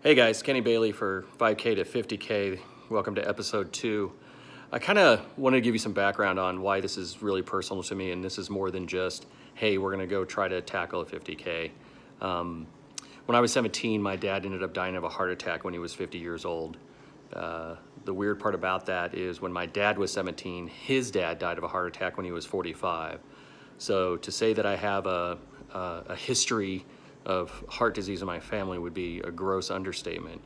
Hey guys, Kenny Bailey for 5K to 50K. Welcome to episode 2. I kind of want to give you some background on why this is really personal to me, and this is more than just, hey, we're going to go try to tackle a 50K. When I was 17, my dad ended up dying of a heart attack when he was 50 years old. The weird part about that is when my dad was 17, his dad died of a heart attack when he was 45. So to say that I have a history of heart disease in my family would be a gross understatement.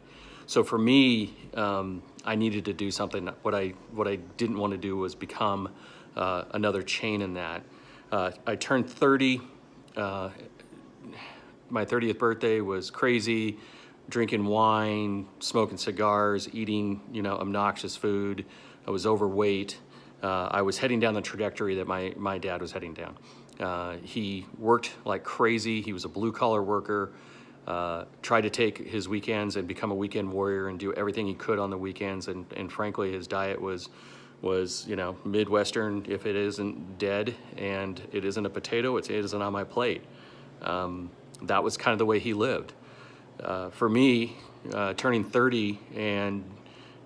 So for me, I needed to do something. What I didn't want to do was become another chain in that. I turned 30. My 30th birthday was crazy, drinking wine, smoking cigars, eating obnoxious food. I was overweight. I was heading down the trajectory that my dad was heading down. He worked like crazy. He was a blue-collar worker, tried to take his weekends and become a weekend warrior and do everything he could on the weekends. And frankly, his diet was Midwestern. If it isn't dead and it isn't a potato, it isn't on my plate. That was kind of the way he lived. For me, turning 30 and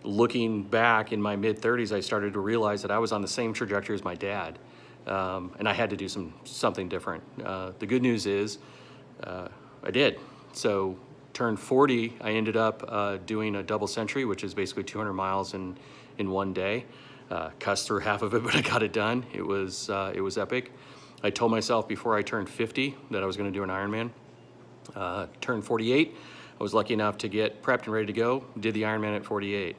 looking back in my mid-30s, I started to realize that I was on the same trajectory as my dad. And I had to do something different. The good news is I did. So turned 40, I ended up doing a double century, which is basically 200 miles in one day. Cussed through half of it, but I got it done. It was epic. I told myself before I turned 50 that I was going to do an Ironman. Turned 48. I was lucky enough to get prepped and ready to go. Did the Ironman at 48.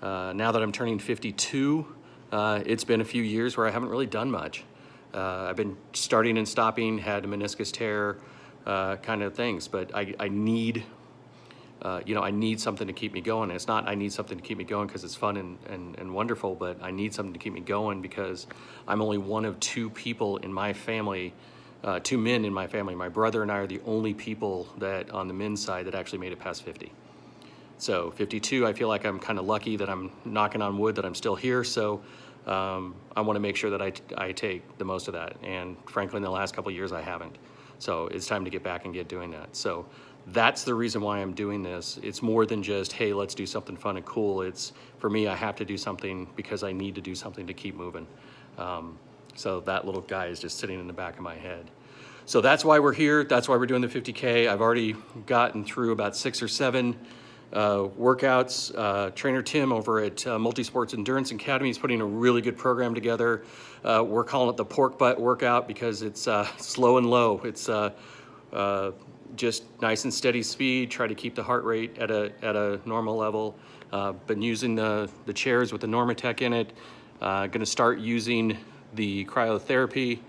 Now that I'm turning 52, it's been a few years where I haven't really done much. I've been starting and stopping, had a meniscus tear, kind of things, but I need, I need something to keep me going. It's not I need something to keep me going because it's fun and wonderful, but I need something to keep me going because I'm only one of two people in my family, two men in my family. My brother and I are the only people that on the men's side that actually made it past 50. So 52, I feel like I'm kind of lucky that I'm knocking on wood that I'm still here. So I want to make sure that I take the most of that. And frankly, in the last couple of years, I haven't. So it's time to get back and get doing that. So that's the reason why I'm doing this. It's more than just, hey, let's do something fun and cool. It's, for me, I have to do something because I need to do something to keep moving. So that little guy is just sitting in the back of my head. So that's why we're here. That's why we're doing the 50K. I've already gotten through about 6 or 7 workouts. Trainer Tim over at Multisports Endurance Academy is putting a really good program together. We're calling it the pork butt workout because it's slow and low. It's just nice and steady speed. Try to keep the heart rate at a normal level. Been using the chairs with the Normatec in it. Going to start using the cryotherapy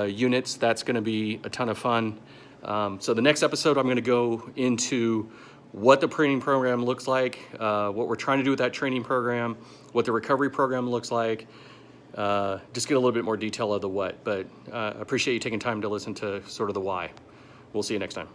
units. That's going to be a ton of fun. So the next episode, I'm going to go into what the training program looks like, what we're trying to do with that training program, what the recovery program looks like, just get a little bit more detail of the what. But appreciate you taking time to listen to sort of the why. We'll see you next time.